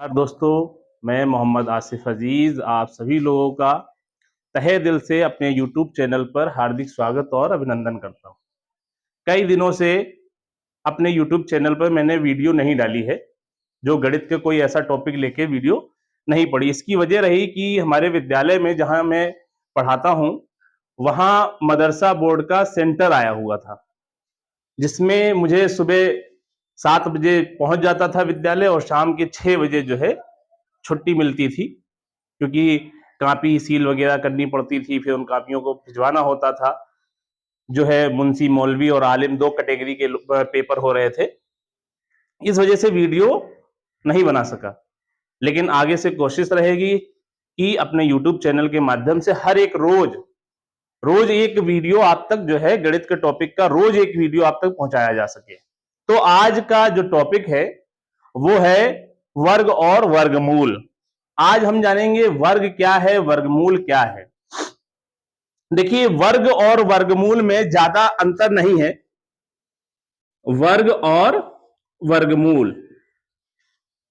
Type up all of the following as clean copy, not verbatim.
दोस्तों, मैं मोहम्मद आसिफ अजीज आप सभी लोगों का तहे दिल से अपने YouTube चैनल पर हार्दिक स्वागत और अभिनंदन करता हूं। कई दिनों से अपने YouTube चैनल पर मैंने वीडियो नहीं डाली है, जो गणित के कोई ऐसा टॉपिक लेके वीडियो नहीं पड़ी। इसकी वजह रही कि हमारे विद्यालय में जहां मैं पढ़ाता हूं, वहां मदरसा बोर्ड का सेंटर आया हुआ था, जिसमें मुझे सुबह 7 बजे पहुंच जाता था विद्यालय और शाम के 6 बजे जो है छुट्टी मिलती थी, क्योंकि कापी सील वगैरह करनी पड़ती थी। फिर उन कापियों को भिजवाना होता था। जो है मुंशी मौलवी और आलिम 2 कैटेगरी के पेपर हो रहे थे। इस वजह से वीडियो नहीं बना सका, लेकिन आगे से कोशिश रहेगी कि अपने YouTube चैनल के माध्यम से हर एक रोज एक वीडियो आप तक जो है गणित के टॉपिक का रोज एक वीडियो आप तक पहुंचाया जा सके। तो आज का जो टॉपिक है वो है वर्ग और वर्गमूल। आज हम जानेंगे वर्ग क्या है, वर्गमूल क्या है। देखिए, वर्ग और वर्गमूल में ज्यादा अंतर नहीं है। वर्ग और वर्गमूल,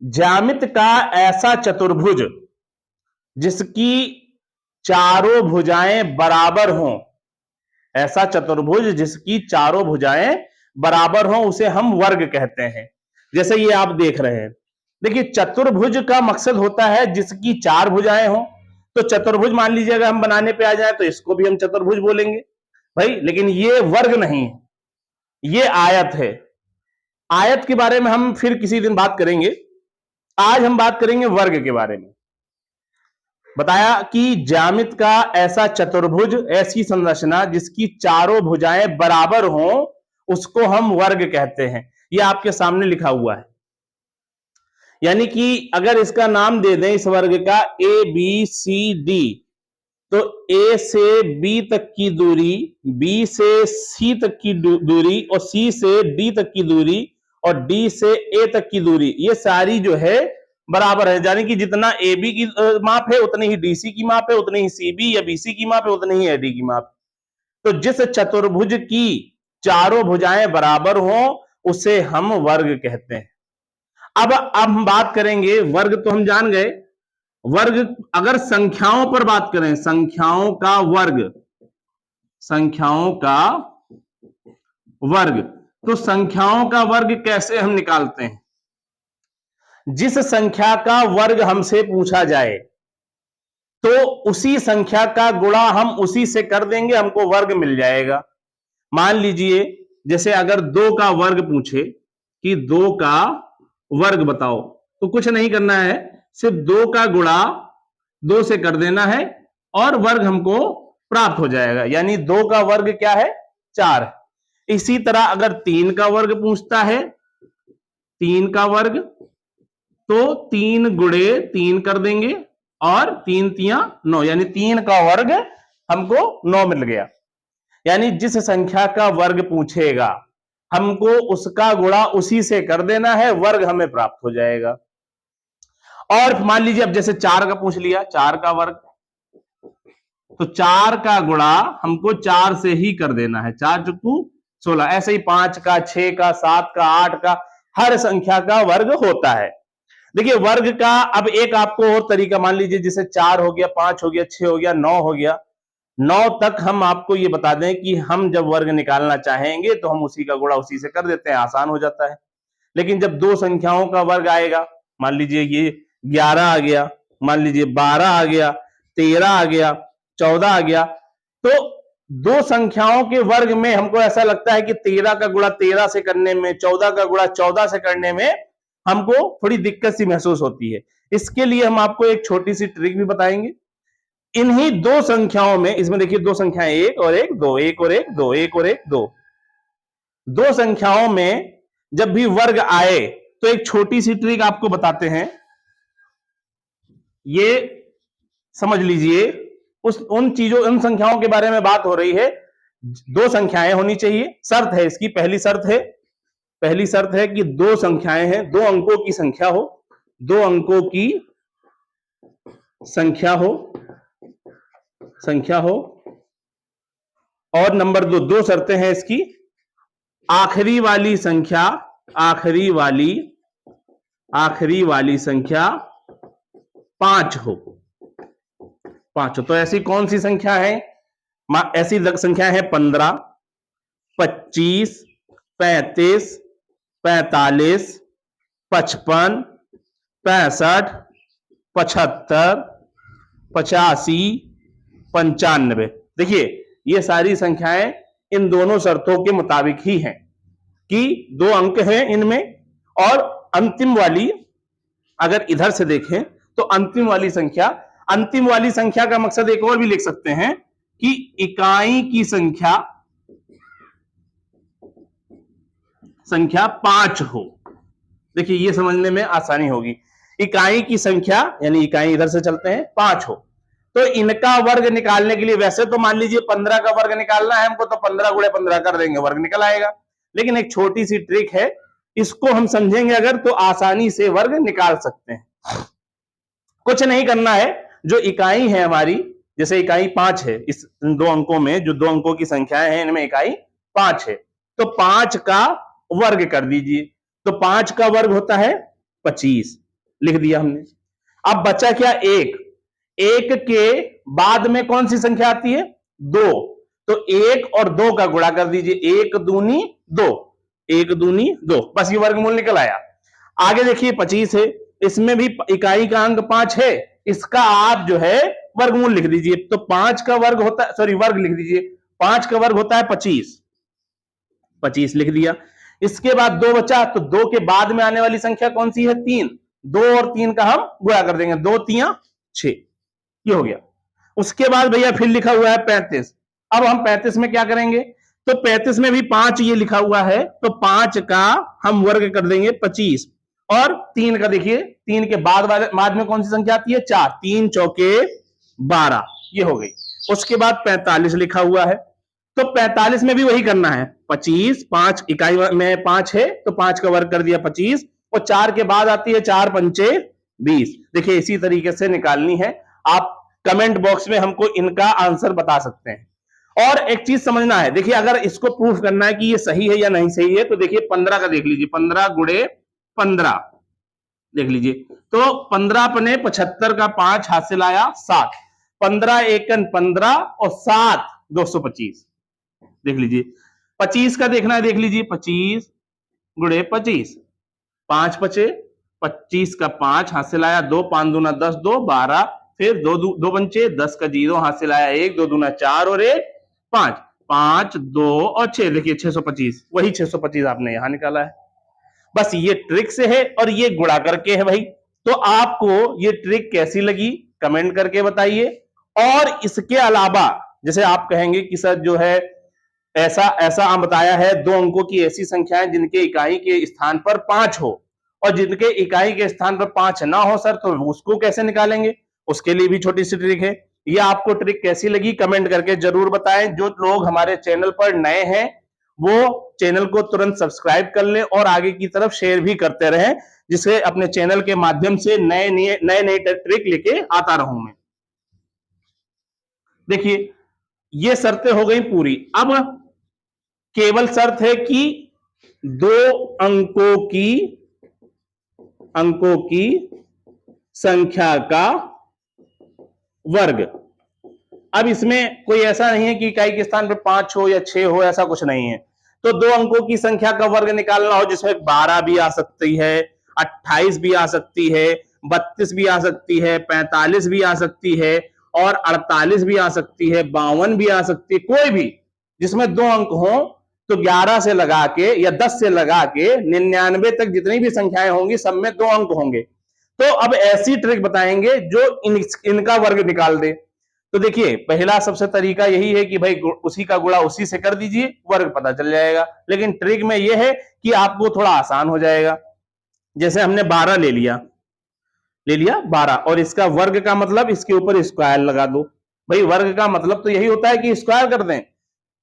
ज्यामिति का ऐसा चतुर्भुज जिसकी चारों भुजाएं बराबर हों, ऐसा चतुर्भुज जिसकी चारों भुजाएं बराबर हों, उसे हम वर्ग कहते हैं। जैसे ये आप देख रहे हैं, देखिए चतुर्भुज का मकसद होता है जिसकी 4 भुजाएं हों। तो चतुर्भुज मान लीजिए अगर हम बनाने पे आ जाए तो इसको भी हम चतुर्भुज बोलेंगे भाई, लेकिन ये वर्ग नहीं है, ये आयत है। आयत के बारे में हम फिर किसी दिन बात करेंगे। आज हम बात करेंगे वर्ग के बारे में। बताया कि ज्यामिति का ऐसा चतुर्भुज, ऐसी संरचना जिसकी चारों भुजाएं बराबर हों, उसको हम वर्ग कहते हैं। ये आपके सामने लिखा हुआ है। यानी कि अगर इसका नाम दे दें इस वर्ग का ए बी सी डी, तो ए से बी तक की दूरी, बी से सी तक की दूरी और सी से डी तक की दूरी और डी से ए तक की दूरी, ये सारी जो है बराबर है। यानी कि जितना ए बी की माप है उतनी ही डी सी की माप है, उतनी ही सी बी या बी सी की माप है, उतनी ही ए डी की माप। तो जिस चतुर्भुज की चारों भुजाएं बराबर हों उसे हम वर्ग कहते हैं। अब हम बात करेंगे, वर्ग तो हम जान गए। वर्ग अगर संख्याओं पर बात करें, संख्याओं का वर्ग, संख्याओं का वर्ग, तो संख्याओं का वर्ग कैसे हम निकालते हैं? जिस संख्या का वर्ग हमसे पूछा जाए तो उसी संख्या का गुणा हम उसी से कर देंगे, हमको वर्ग मिल जाएगा। मान लीजिए जैसे अगर 2 का वर्ग पूछे कि 2 का वर्ग बताओ, तो कुछ नहीं करना है, सिर्फ 2 का गुणा 2 से कर देना है और वर्ग हमको प्राप्त हो जाएगा। यानी 2 का वर्ग क्या है? 4। इसी तरह अगर 3 का वर्ग पूछता है, 3 का वर्ग, तो 3 गुणे 3 कर देंगे और 3 तियां 9, यानी 3 का वर्ग हमको 9 मिल गया। यानी जिस संख्या का वर्ग पूछेगा हमको उसका गुणा उसी से कर देना है, वर्ग हमें प्राप्त हो जाएगा। और मान लीजिए अब जैसे 4 का पूछ लिया, 4 का वर्ग, तो 4 का गुणा हमको 4 से ही कर देना है, 4 चुकू 16। ऐसे ही 5 का, 6 का, 7 का, 8 का, हर संख्या का वर्ग होता है। देखिए वर्ग का अब एक आपको और तरीका, मान लीजिए जैसे 4 हो गया, 5 हो गया, 6 हो गया, 9 हो गया, 9 तक हम आपको ये बता दें कि हम जब वर्ग निकालना चाहेंगे तो हम उसी का गुणा उसी से कर देते हैं, आसान हो जाता है। लेकिन जब 2 संख्याओं का वर्ग आएगा, मान लीजिए ये 11 आ गया, मान लीजिए 12 आ गया, 13 आ गया, 14 आ गया, तो 2 संख्याओं के वर्ग में हमको ऐसा लगता है कि 13 का गुणा 13 से करने में, 14 का गुणा 14 से करने में हमको थोड़ी दिक्कत सी महसूस होती है। इसके लिए हम आपको एक छोटी सी ट्रिक भी बताएंगे। इन्हीं 2 संख्याओं में, इसमें देखिए 2 संख्याएं, 1 और 1, 2, 1 और 1, 2, 1 और 1, 2, 2 संख्याओं में जब भी वर्ग आए तो एक छोटी सी ट्रिक आपको बताते हैं, ये समझ लीजिए। उन संख्याओं के बारे में बात हो रही है। 2 संख्याएं होनी चाहिए, शर्त है इसकी, पहली शर्त है कि 2 संख्याएं हैं, 2 अंकों की संख्या हो, 2 अंकों की संख्या हो। और नंबर 2 शर्तें हैं इसकी, आखिरी वाली आखिरी वाली संख्या 5 हो। 5 हो तो ऐसी कौन सी संख्या है? ऐसी संख्या है 15, 25, 35, 45, 55, 65, 75, 85, 95। देखिए ये सारी संख्याएं इन दोनों शर्तों के मुताबिक ही हैं कि 2 अंक हैं इनमें, और अंतिम वाली अगर इधर से देखें तो अंतिम वाली संख्या का मकसद एक और भी लिख सकते हैं कि इकाई की संख्या 5 हो। देखिए ये समझने में आसानी होगी। इकाई की संख्या यानी इकाई इधर से चलते हैं 5 हो तो इनका वर्ग निकालने के लिए, वैसे तो मान लीजिए 15 का वर्ग निकालना है हमको तो 15 गुणे 15 कर देंगे, वर्ग निकल आएगा। लेकिन एक छोटी सी ट्रिक है, इसको हम समझेंगे अगर तो आसानी से वर्ग निकाल सकते हैं। कुछ नहीं करना है, जो इकाई है हमारी, जैसे इकाई 5 है, इस 2 अंकों में जो 2 अंकों की संख्याएं हैं इनमें इकाई 5 है, तो 5 का वर्ग कर दीजिए। तो 5 का वर्ग होता है 25, लिख दिया हमने। अब बचा क्या? 1 के बाद में कौन सी संख्या आती है? 2, तो 1 और 2 का गुणा कर दीजिए। 1 दूनी 2, 1 दूनी 2, बस ये वर्गमूल निकल आया। आगे देखिए 25 है, इसमें भी इकाई का अंक 5 है, इसका आप जो है वर्गमूल लिख दीजिए। तो 5 का वर्ग होता है, सॉरी वर्ग लिख दीजिए, 5 का वर्ग होता है 25, 25 लिख दिया। इसके बाद 2 बचा, तो 2 के बाद में आने वाली संख्या कौन सी है? 3, 2 और 3 का हम गुणा कर देंगे, 2 3 6, ये हो गया। उसके बाद भैया फिर लिखा हुआ है 35। अब हम 35 में क्या करेंगे? तो 35 में भी 5 ये लिखा हुआ है, तो 5 का हम वर्ग कर देंगे 25, और 3 का देखिए 3 के बाद में कौन सी संख्या आती है? 4, 3 चौके 12, ये हो गई। उसके बाद 45 लिखा हुआ है, तो 45 में भी वही करना है, 25, 5 इकाई में 5 है तो 5 का वर्ग कर दिया 25, और 4 के बाद आती है 4 पंचे 20। देखिए इसी तरीके से निकालनी है। आप कमेंट बॉक्स में हमको इनका आंसर बता सकते हैं। और एक चीज समझना है, देखिए अगर इसको प्रूफ करना है कि ये सही है या नहीं सही है, तो देखिए 15 का देख लीजिए, 15 गुणे 15 देख लीजिए, तो 15 पने 75 का 5 हाथ से लाया 7, 15 एकन 15 और 7 225, देख लीजिए। 25 का देखना है, देख लीजिए 25 गुणे 25, 5 बचे, 25 का 5 हाथ से लाया 2, 5 दूना 10, 2 12, फिर 2 पंचे 10 का 0 हाथ से लाया 1, 2 दूना 4 और 1 5, 5 2 और 6, देखिए 625, वही 625 आपने यहां निकाला है। बस ये ट्रिक से है और ये गुणा करके है भाई। तो आपको ये ट्रिक कैसी लगी कमेंट करके बताइए। और इसके अलावा जैसे आप कहेंगे कि सर जो है ऐसा ऐसा बताया है 2 अंकों की ऐसी संख्याएं जिनके इकाई के स्थान पर 5 हो और जिनके इकाई के स्थान पर 5 ना हो सर, तो उसको कैसे निकालेंगे? उसके लिए भी छोटी सी ट्रिक है। ये आपको ट्रिक कैसी लगी कमेंट करके जरूर बताएं। जो लोग हमारे चैनल पर नए हैं वो चैनल को तुरंत सब्सक्राइब कर लें और आगे की तरफ शेयर भी करते रहें, जिससे अपने चैनल के माध्यम से नए नए ट्रिक लेके आता रहूं मैं। देखिए ये शर्तें हो गई पूरी। अब केवल शर्त है कि 2 अंकों की संख्या का वर्ग। अब इसमें कोई ऐसा नहीं है कि इकाई के स्थान पर 5 हो या 6 हो, ऐसा कुछ नहीं है। तो 2 अंकों की संख्या का वर्ग निकालना हो जिसमें 12 भी आ सकती है, 28 भी आ सकती है, 32 भी आ सकती है, 45 भी आ सकती है और 48 भी आ सकती है, 52 भी आ सकती है, कोई भी जिसमें 2 अंक हो, तो 11 से लगा के या 10 से लगा के 99 तक जितनी भी संख्याएं होंगी सब में 2 अंक होंगे। तो अब ऐसी ट्रिक बताएंगे जो इनका वर्ग निकाल दे। तो देखिए पहला सबसे तरीका यही है कि भाई उसी का गुणा उसी से कर दीजिए, वर्ग पता चल जाएगा। लेकिन ट्रिक में यह है कि आपको थोड़ा आसान हो जाएगा। जैसे हमने 12 ले लिया 12 और इसका वर्ग का मतलब इसके ऊपर स्क्वायर लगा दो। भाई वर्ग का मतलब तो यही होता है कि स्क्वायर कर दें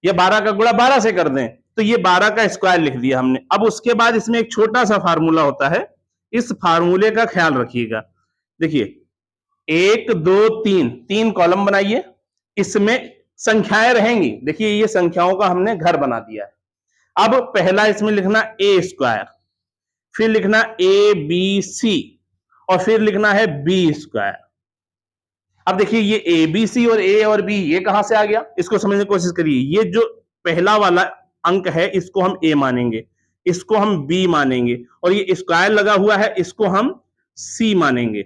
या 12 का गुणा 12 से कर दें। तो ये 12 का स्क्वायर लिख दिया हमने। अब उसके बाद इसमें एक छोटा सा फार्मूला होता है, इस फार्मूले का ख्याल रखिएगा। देखिए 1 2 3 कॉलम बनाइए, इसमें संख्याएं रहेंगी। देखिए ये संख्याओं का हमने घर बना दिया है। अब पहला इसमें लिखना ए स्क्वायर, फिर लिखना ए बी सी और फिर लिखना है बी स्क्वायर। अब देखिए ये ए बी सी और बी ये कहां से आ गया, इसको समझने की कोशिश करिए। ये जो पहला वाला अंक है इसको हम ए मानेंगे, इसको हम बी मानेंगे, और ये स्क्वायर लगा हुआ है इसको हम सी मानेंगे।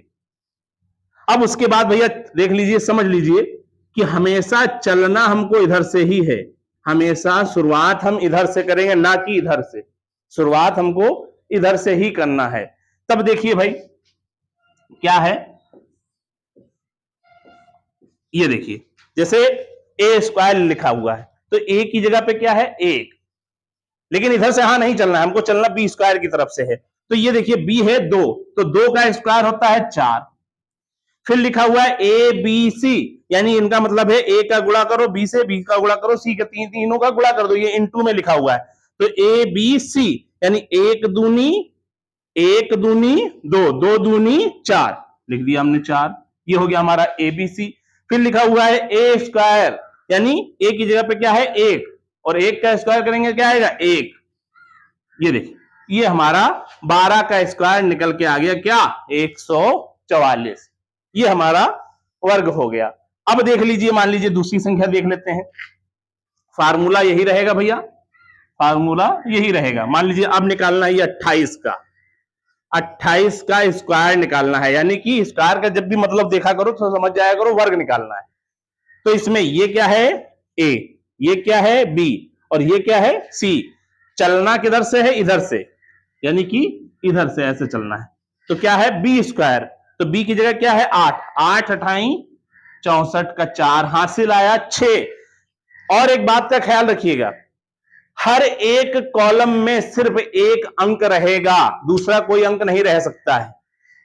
अब उसके बाद भैया देख लीजिए, समझ लीजिए कि हमेशा चलना हमको इधर से ही है, हमेशा शुरुआत हम इधर से करेंगे, ना कि इधर से। शुरुआत हमको इधर से ही करना है। तब देखिए भाई क्या है, ये देखिए जैसे ए स्क्वायर लिखा हुआ है तो ए की जगह पे क्या है एक, लेकिन इधर से यहां नहीं चलना है, हमको चलना बी स्क्वायर की तरफ से है। तो ये देखिए बी है 2, तो 2 का स्क्वायर होता है 4। फिर लिखा हुआ है ए बी सी, यानी इनका मतलब है ए का गुणा करो बी से, बी का गुणा करो सी का, तीनों का गुणा कर दो, ये इनटू में लिखा हुआ है। तो ए बी सी यानी 1 दूनी 2, 2 दूनी 4, लिख दिया हमने 4। ये हो गया हमारा ए बी सी। फिर लिखा हुआ है ए स्क्वायर, यानी ए की जगह पे क्या है 1, और 1 का स्क्वायर करेंगे क्या आएगा 1। ये देखिए ये हमारा 12 का स्क्वायर निकल के आ गया क्या 144। ये हमारा वर्ग हो गया। अब देख लीजिए, मान लीजिए दूसरी संख्या देख लेते हैं। फार्मूला यही रहेगा भैया, फार्मूला यही रहेगा। मान लीजिए अब निकालना है ये 28 का, 28 का स्क्वायर निकालना है, यानी कि स्क्वायर का जब भी मतलब देखा करो तो समझ जाया करो वर्ग निकालना है। तो इसमें ये क्या है ए, ये क्या है बी, और ये क्या है सी। चलना किधर से है इधर से, यानी कि इधर से ऐसे चलना है। तो क्या है बी स्क्वायर, तो बी की जगह क्या है 8, 8 28 64 का 4 हासिल आया 6। और एक बात का ख्याल रखिएगा, हर एक कॉलम में सिर्फ एक अंक रहेगा, दूसरा कोई अंक नहीं रह सकता है।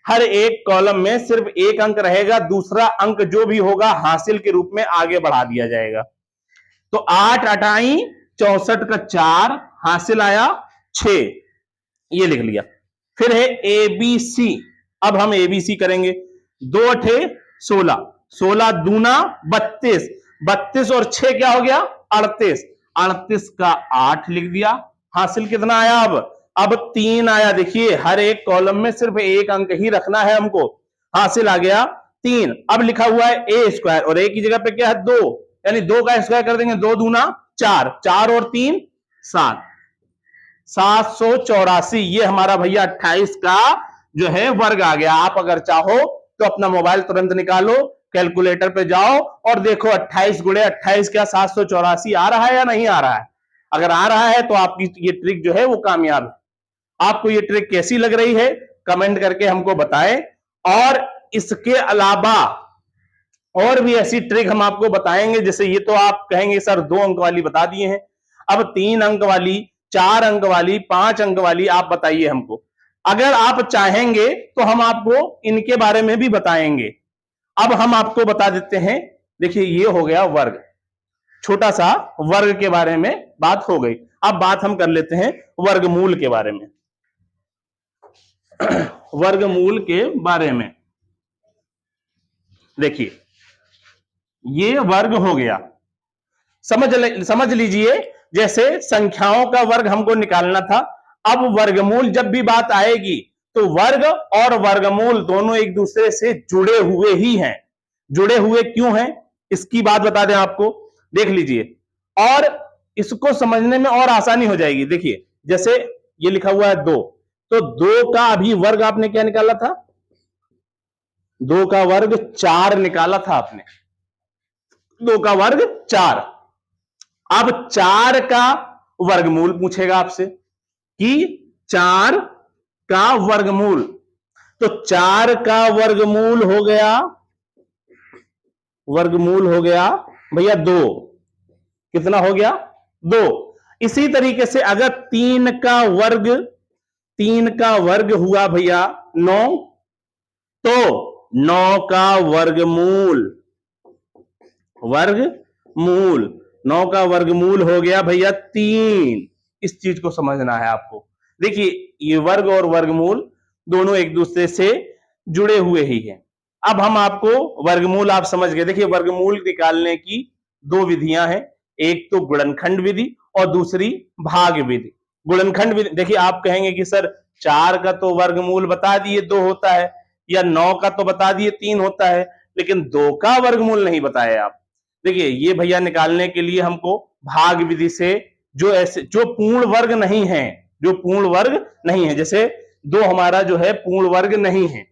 हर एक कॉलम में सिर्फ एक अंक रहेगा, दूसरा अंक जो भी होगा हासिल के रूप में आगे बढ़ा दिया जाएगा। तो 8 28 64 का 4 हासिल आया 6, ये लिख लिया। फिर है ए बी सी, अब हम ए बी सी करेंगे। 2 8 16, 16 दूना 32, 32 और 6 क्या हो गया 38, 38 का 8 लिख दिया। हासिल कितना आया अब 3 आया। देखिए हर एक कॉलम में सिर्फ एक अंक ही रखना है हमको, हासिल आ गया 3। अब लिखा हुआ है ए स्क्वायर, और ए की जगह पे क्या है 2, यानी 2 का स्क्वायर कर देंगे, 2 दूना 4, 4 और 3 7, 784। ये हमारा भैया 28 का जो है वर्ग आ गया। आप अगर चाहो तो अपना मोबाइल तुरंत निकालो, कैलकुलेटर पे जाओ और देखो 28 गुणे 28 क्या 784 आ रहा है या नहीं आ रहा है। अगर आ रहा है तो आपकी ये ट्रिक जो है वो कामयाब है। आपको ये ट्रिक कैसी लग रही है कमेंट करके हमको बताएं, और इसके अलावा और भी ऐसी ट्रिक हम आपको बताएंगे। जैसे ये तो आप कहेंगे सर 2 अंक वाली बता दिए हैं, अब 3 अंक वाली, 4 अंक वाली, 5 अंक वाली आप बताइए हमको। अगर आप चाहेंगे तो हम आपको इनके बारे में भी बताएंगे। अब हम आपको बता देते हैं, देखिए ये हो गया वर्ग, छोटा सा वर्ग के बारे में बात हो गई। अब बात हम कर लेते हैं वर्गमूल के बारे में। वर्गमूल के बारे में देखिए ये वर्ग हो गया। समझ लीजिए जैसे संख्याओं का वर्ग हमको निकालना था, अब वर्गमूल जब भी बात आएगी तो वर्ग और वर्गमूल दोनों एक दूसरे से जुड़े हुए ही हैं। जुड़े हुए क्यों हैं इसकी बात बता दें आपको, देख लीजिए, और इसको समझने में और आसानी हो जाएगी। देखिए जैसे ये लिखा हुआ है 2, तो 2 का अभी वर्ग आपने क्या निकाला था, 2 का वर्ग 4 निकाला था आपने, 2 का वर्ग 4। अब 4 का वर्गमूल पूछेगा आपसे कि 4 का वर्गमूल, तो 4 का वर्गमूल हो गया भैया 2। कितना हो गया 2। इसी तरीके से अगर 3 का वर्ग हुआ भैया 9, तो 9 का वर्गमूल 9 का वर्गमूल हो गया भैया 3। इस चीज को समझना है आपको। देखिए ये वर्ग और वर्गमूल दोनों एक दूसरे से जुड़े हुए ही हैं। अब हम आपको वर्गमूल आप समझ गए। देखिए वर्गमूल निकालने की 2 विधियां हैं, एक तो गुणनखंड विधि और दूसरी भाग विधि। गुणनखंड विधि, देखिए आप कहेंगे कि सर 4 का तो वर्गमूल बता दिए 2 होता है, या 9 का तो बता दिए 3 होता है, लेकिन 2 का वर्गमूल नहीं बताया आप। देखिए ये भैया निकालने के लिए हमको भाग विधि से जो पूर्ण वर्ग नहीं है, जो पूर्ण वर्ग नहीं है, जैसे 2 हमारा जो है पूर्ण वर्ग नहीं है,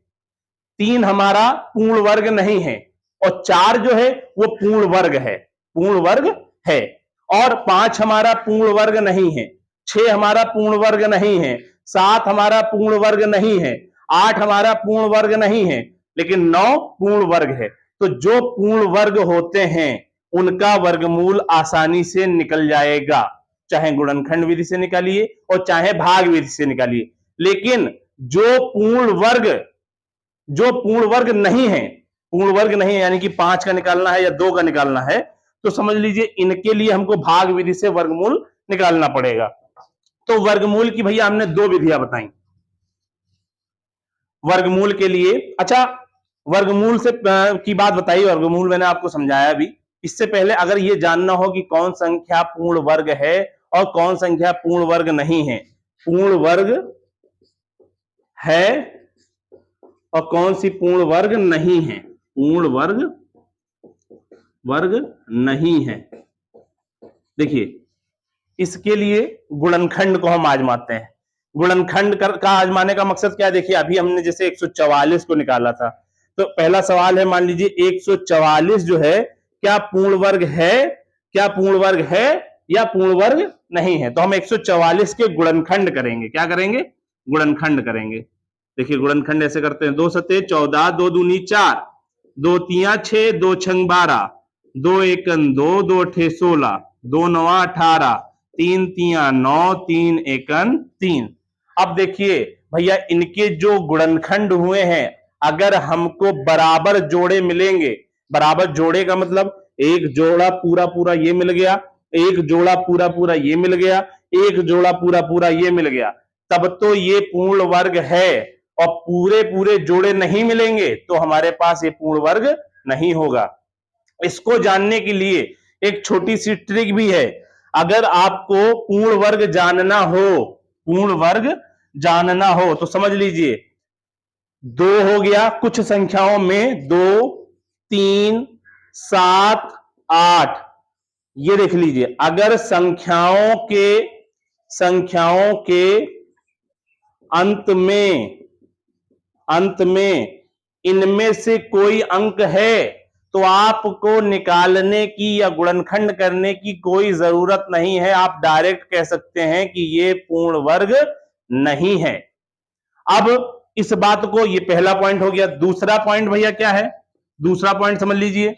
3 हमारा पूर्ण वर्ग नहीं है, और 4 जो है वो पूर्ण वर्ग है, पूर्ण वर्ग है, और 5 हमारा पूर्ण वर्ग नहीं है, 6 हमारा पूर्ण वर्ग नहीं है, 7 हमारा पूर्ण वर्ग नहीं है, 8 हमारा पूर्ण वर्ग नहीं है, लेकिन 9 पूर्ण वर्ग है। तो जो पूर्ण वर्ग होते हैं उनका वर्गमूल आसानी से निकल जाएगा, चाहे गुणनखंड विधि से निकालिए और चाहे भाग विधि से निकालिए। लेकिन जो पूर्ण वर्ग नहीं है, पूर्ण वर्ग नहीं है यानी कि 5 का निकालना है या 2 का निकालना है, तो समझ लीजिए इनके लिए हमको भाग विधि से वर्गमूल निकालना पड़ेगा। तो वर्गमूल की भैया हमने 2 विधियां बताई वर्गमूल के लिए। अच्छा, वर्गमूल से की बात बताई, वर्गमूल मैंने आपको समझाया भी। इससे पहले अगर ये जानना हो कि कौन संख्या पूर्ण वर्ग है और कौन संख्या पूर्ण वर्ग नहीं है, पूर्ण वर्ग है और कौन सी पूर्ण वर्ग नहीं है, पूर्ण वर्ग नहीं है, देखिए इसके लिए गुणनखंड को हम आजमाते हैं। गुणनखंड का आजमाने का मकसद क्या है, देखिए अभी हमने जैसे 144 को निकाला था, तो पहला सवाल है, मान लीजिए 144 जो है क्या पूर्ण वर्ग है, क्या पूर्ण वर्ग है या पूर्ण वर्ग नहीं है। तो हम 144 के गुणनखंड करेंगे, क्या करेंगे, गुणनखंड करेंगे। देखिए गुणनखंड ऐसे करते हैं, 2 सते 14, 2 दूनी 4, 2 तिया 6, 2 छंग 12, 2 एकन 2, 2 अठे 16, 2 नवा 18, 3 तिया 9, 3 एकन 3। अब देखिए भैया इनके जो गुणनखंड हुए हैं, अगर हमको बराबर जोड़े मिलेंगे, बराबर जोड़े का मतलब एक जोड़ा पूरा पूरा ये मिल गया, एक जोड़ा पूरा पूरा ये मिल गया, एक जोड़ा पूरा पूरा ये मिल गया, तब तो ये पूर्ण वर्ग है। और पूरे पूरे जोड़े नहीं मिलेंगे तो हमारे पास ये पूर्ण वर्ग नहीं होगा। इसको जानने के लिए एक छोटी सी ट्रिक भी है। अगर आपको पूर्ण वर्ग जानना हो, पूर्ण वर्ग जानना हो तो समझ लीजिए 2 हो गया, कुछ संख्याओं में 2, 3, 7, 8, ये देख लीजिए। अगर संख्याओं के अंत में इनमें से कोई अंक है तो आपको निकालने की या गुणनखंड करने की कोई जरूरत नहीं है, आप डायरेक्ट कह सकते हैं कि ये पूर्ण वर्ग नहीं है। अब इस बात को, ये पहला पॉइंट हो गया। दूसरा पॉइंट भैया क्या है, दूसरा पॉइंट समझ लीजिए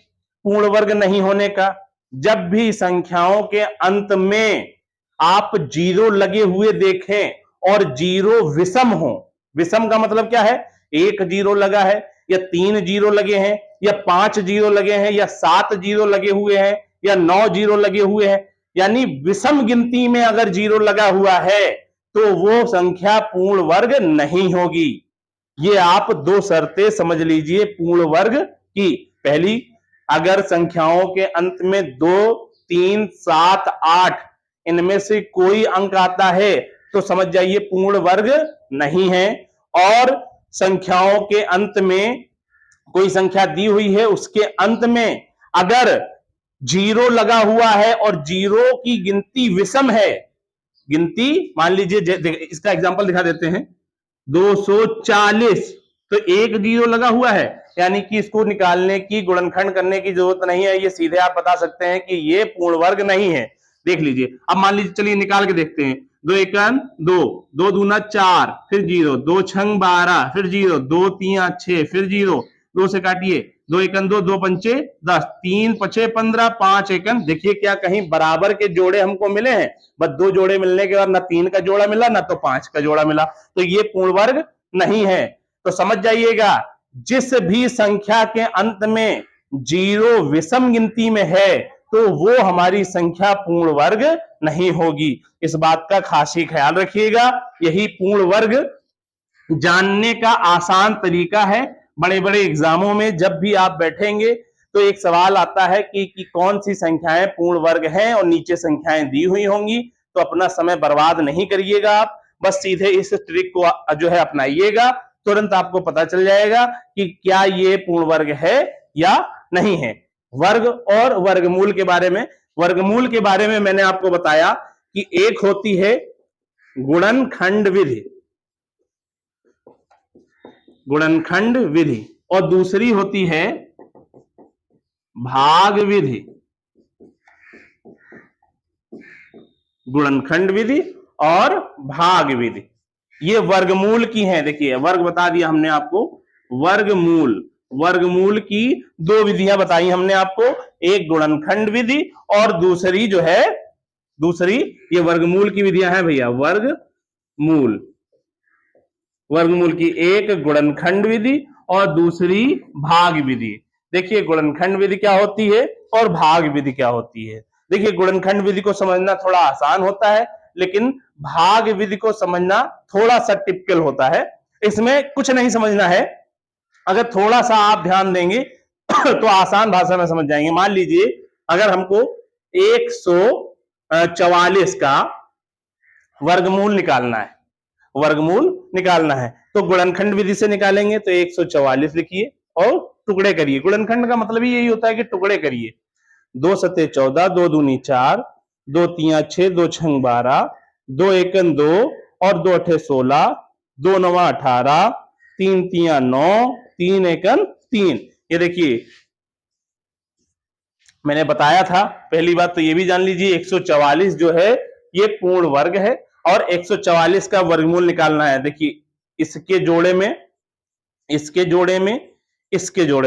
पूर्ण वर्ग नहीं होने का, जब भी संख्याओं के अंत में आप 0 लगे हुए देखें और 0 विषम हो, विषम का मतलब क्या है, 1 0 लगा है या 3 0 लगे हैं या 5 0 लगे हैं या 7 0 लगे हुए हैं या 9 0 लगे हुए हैं, यानी विषम गिनती में अगर 0 लगा हुआ है तो वो संख्या पूर्ण वर्ग नहीं होगी। ये आप 2 शर्तें समझ लीजिए पूर्ण वर्ग की। पहली, अगर संख्याओं के अंत में 2, 3, 7, 8 इनमें से कोई अंक आता है तो समझ जाइए पूर्ण वर्ग नहीं है। और संख्याओं के अंत में कोई संख्या दी हुई है, उसके अंत में अगर 0 लगा हुआ है और 0 की गिनती विषम है, गिनती मान लीजिए इसका एग्जांपल दिखा देते हैं, 240, तो 1 0 लगा हुआ है, यानी कि इसको निकालने की, गुणनखंड करने की जरूरत नहीं है, ये सीधे आप बता सकते हैं कि ये पूर्ण वर्ग नहीं है। देख लीजिए, अब मान लीजिए, चलिए निकाल के देखते हैं। 2 एकन 2, 2 दूना 4, फिर 0, 2 छंग 12, फिर 0, 2 तिया 6, फिर 0, 2 से काटिए, 2 एकन 2, 2 पंचे 10, 3 पचे 15, 5 एकन। देखिए क्या कहीं बराबर के जोड़े हमको मिले हैं, बस 2 जोड़े मिलने के बाद ना 3 का जोड़ा मिला ना तो 5 का जोड़ा मिला, तो ये पूर्ण वर्ग नहीं है। तो समझ जाइएगा, जिस भी संख्या के अंत में 0 विषम गिनती में है तो वो हमारी संख्या पूर्ण वर्ग नहीं होगी। इस बात का खास ही ख्याल रखिएगा। यही पूर्ण वर्ग जानने का आसान तरीका है। बड़े बड़े एग्जामों में जब भी आप बैठेंगे तो एक सवाल आता है कि कौन सी संख्याएं पूर्ण वर्ग हैं और नीचे संख्याएं दी हुई होंगी, तो अपना समय बर्बाद नहीं करिएगा। आप बस सीधे इस ट्रिक को जो है अपनाइएगा, तुरंत आपको पता चल जाएगा कि क्या ये पूर्ण वर्ग है या नहीं है। वर्ग और वर्गमूल के बारे में मैंने आपको बताया कि एक होती है गुणनखंड विधि और दूसरी होती है भाग विधि। गुणनखंड विधि और भाग विधि ये वर्गमूल की हैं। देखिए वर्ग बता दिया हमने आपको, वर्गमूल की दो विधियां बताई हमने आपको, एक गुणनखंड विधि और दूसरी जो है ये वर्गमूल की विधियां हैं भैया। वर्गमूल की एक गुणनखंड विधि और दूसरी भाग विधि। देखिए गुणनखंड विधि क्या होती है और भाग विधि क्या होती है। देखिए गुणनखंड विधि को समझना थोड़ा आसान होता है, लेकिन भाग विधि को समझना थोड़ा सा टिपिकल होता है। इसमें कुछ नहीं समझना है, अगर थोड़ा सा आप ध्यान देंगे तो आसान भाषा में समझ जाएंगे। मान लीजिए अगर हमको 144 का वर्गमूल निकालना है तो गुणनखंड विधि से निकालेंगे। तो 144 लिखिए और टुकड़े करिए। गुणनखंड का मतलब ही यही होता है कि टुकड़े करिए। 2 सते 14, 2 दूनी 4, 2 तिया 6, 2 छंग 12, 2 एकन 2 और 2 अठे 16, 2 नवा 18, 3 तिया 9, 3 एकन 3। ये देखिए मैंने बताया था। पहली बात तो ये भी जान लीजिए 144 जो है ये पूर्ण वर्ग है और 144 का वर्गमूल निकालना है। देखिए इसके जोड़े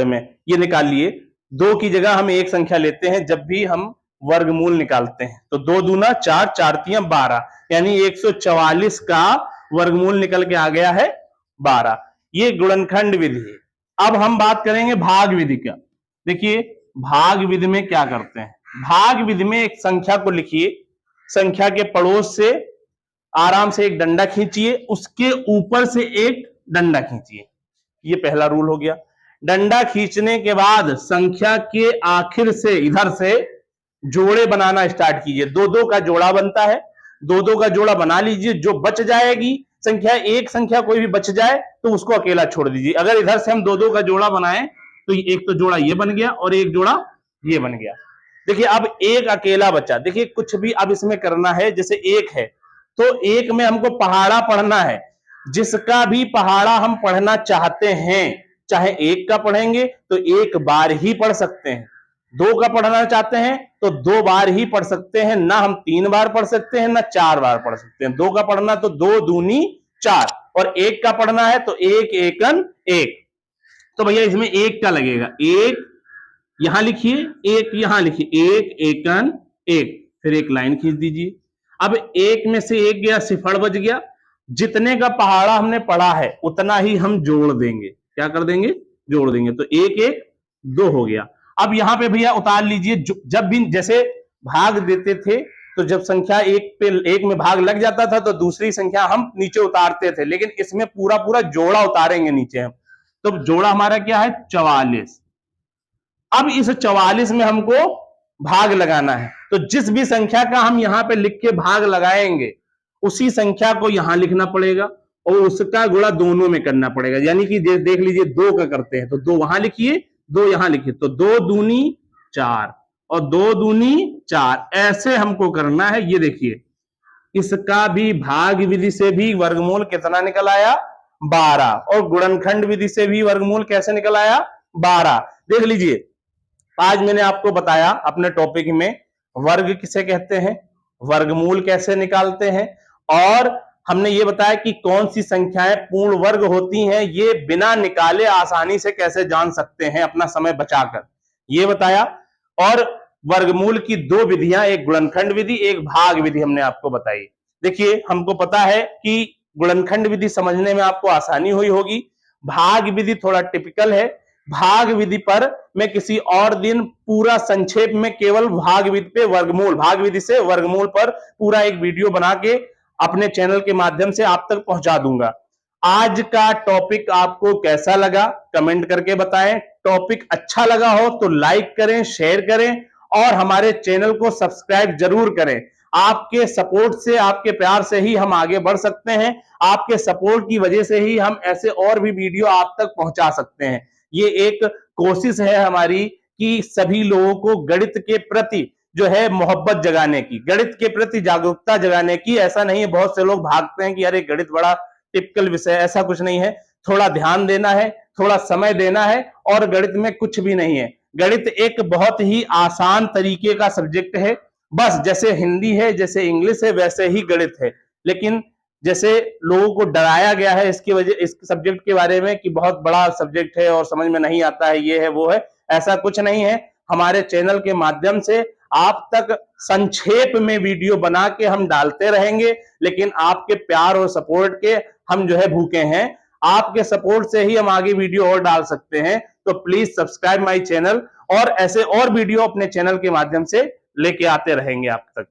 में ये निकाल लिए। 2 की जगह हम एक संख्या लेते हैं जब भी हम वर्गमूल निकालते हैं। तो 2 दूना 4, 4 तिया 12, यानी 144 का वर्गमूल निकल के आ गया है 12। ये गुणनखंड विधि है। अब हम बात करेंगे भाग विधि का। देखिए भाग विधि में क्या करते हैं। भाग विधि में एक संख्या को लिखिए, संख्या के पड़ोस से आराम से एक डंडा खींचिए, उसके ऊपर से एक डंडा खींचिए। ये पहला रूल हो गया। डंडा खींचने के बाद संख्या के आखिर से इधर से जोड़े बनाना स्टार्ट कीजिए। 2-2 का जोड़ा बनता है, 2-2 का जोड़ा बना लीजिए। जो बच जाएगी संख्या, एक संख्या कोई भी बच जाए तो उसको अकेला छोड़ दीजिए। अगर इधर से हम 2-2 का जोड़ा बनाएं तो एक तो जोड़ा ये बन गया और एक जोड़ा ये बन गया। देखिए अब एक अकेला बचा। देखिए कुछ भी अब इसमें करना है, जैसे एक है तो एक में हमको पहाड़ा पढ़ना है। जिसका भी पहाड़ा हम पढ़ना चाहते हैं, चाहे एक का पढ़ेंगे तो एक बार ही पढ़ सकते हैं, 2 का पढ़ना चाहते हैं तो 2 बार ही पढ़ सकते हैं, ना हम 3 बार पढ़ सकते हैं ना 4 बार पढ़ सकते हैं। 2 का पढ़ना तो 2 दूनी 4 और 1 का पढ़ना है तो 1 एकन 1। तो भैया इसमें 1 का लगेगा, 1 यहां लिखिए, 1 यहां लिखिए, 1 एकन 1, फिर एक लाइन खींच दीजिए। अब 1 में से 1 गया, सिफड़ बच गया। जितने का पहाड़ा हमने पढ़ा है उतना ही हम जोड़ देंगे। क्या कर देंगे? जोड़ देंगे। तो 1 1 2 हो गया। अब यहां पे भैया उतार लीजिए, जब भी जैसे भाग देते थे तो जब संख्या एक में भाग लग जाता था तो दूसरी संख्या हम नीचे उतारते थे, लेकिन इसमें पूरा पूरा जोड़ा उतारेंगे नीचे हम। तो जोड़ा हमारा क्या है? 44। अब इस 44 में हमको भाग लगाना है, तो जिस भी संख्या का हम यहां पे लिख के भाग लगाएंगे उसी संख्या को यहां लिखना पड़ेगा और उसका गुणा दोनों में करना पड़ेगा। यानी कि देख लीजिए 2 का करते हैं तो 2 वहां लिखिए, 2 यहां लिखिए, तो 2 दूनी 4 और 2 दूनी 4, ऐसे हमको करना है। ये देखिए इसका भी भाग विधि से भी वर्गमूल कितना निकल आया? 12। और गुणनखंड विधि से भी वर्गमूल कैसे निकल आया? 12। देख लीजिए आज मैंने आपको बताया अपने टॉपिक में वर्ग किसे कहते हैं, वर्गमूल कैसे निकालते हैं, और हमने ये बताया कि कौन सी संख्याएं पूर्ण वर्ग होती हैं, ये बिना निकाले आसानी से कैसे जान सकते हैं अपना समय बचाकर, ये बताया। और वर्गमूल की 2 विधियां, एक गुणनखंड विधि एक भाग विधि हमने आपको बताई। देखिए हमको पता है कि गुणनखंड विधि समझने में आपको आसानी हुई होगी, भाग विधि थोड़ा टिपिकल है। भाग विधि पर मैं किसी और दिन पूरा संक्षेप में केवल भाग विधि पे भाग विधि से वर्गमूल पर पूरा एक वीडियो बना के अपने चैनल के माध्यम से आप तक पहुंचा दूंगा। आज का टॉपिक आपको कैसा लगा कमेंट करके बताएं। टॉपिक अच्छा लगा हो तो लाइक करें, शेयर करें और हमारे चैनल को सब्सक्राइब जरूर करें। आपके सपोर्ट से, आपके प्यार से ही हम आगे बढ़ सकते हैं। आपके सपोर्ट की वजह से ही हम ऐसे और भी वीडियो आप तक पहुंचा सकते हैं। ये एक कोशिश है हमारी कि सभी लोगों को गणित के प्रति जो है मोहब्बत जगाने की, गणित के प्रति जागरूकता जगाने की। ऐसा नहीं है, बहुत से लोग भागते हैं कि अरे गणित बड़ा टिपिकल विषय, ऐसा कुछ नहीं है। थोड़ा ध्यान देना है, थोड़ा समय देना है, और गणित में कुछ भी नहीं है। गणित एक बहुत ही आसान तरीके का सब्जेक्ट है। बस जैसे हिंदी है, जैसे इंग्लिश है, वैसे ही गणित है। लेकिन जैसे लोगों को डराया गया है इसकी वजह, इस सब्जेक्ट के बारे में कि बहुत बड़ा सब्जेक्ट है और समझ में नहीं आता है, ये है वो है, ऐसा कुछ नहीं है। हमारे चैनल के माध्यम से आप तक संक्षेप में वीडियो बना के हम डालते रहेंगे, लेकिन आपके प्यार और सपोर्ट के हम जो है भूखे हैं। आपके सपोर्ट से ही हम आगे वीडियो और डाल सकते हैं। तो प्लीज सब्सक्राइब माय चैनल, और ऐसे और वीडियो अपने चैनल के माध्यम से लेके आते रहेंगे आप तक।